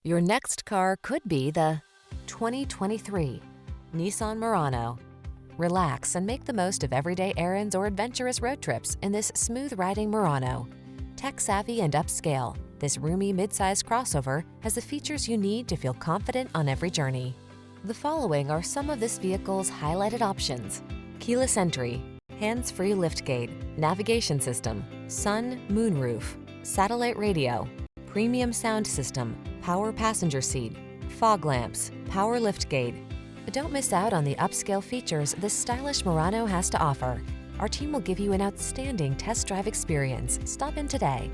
Your next car could be the 2023 Nissan Murano. Relax and make the most of everyday errands or adventurous road trips in this smooth-riding Murano. Tech-savvy and upscale, this roomy mid-sized crossover has the features you need to feel confident on every journey. The following are some of this vehicle's highlighted options: keyless entry, hands-free liftgate, navigation system, sun, moonroof, satellite radio, premium sound system, power passenger seat, fog lamps, power liftgate. Don't miss out on the upscale features this stylish Murano has to offer. Our team will give you an outstanding test drive experience. Stop in today.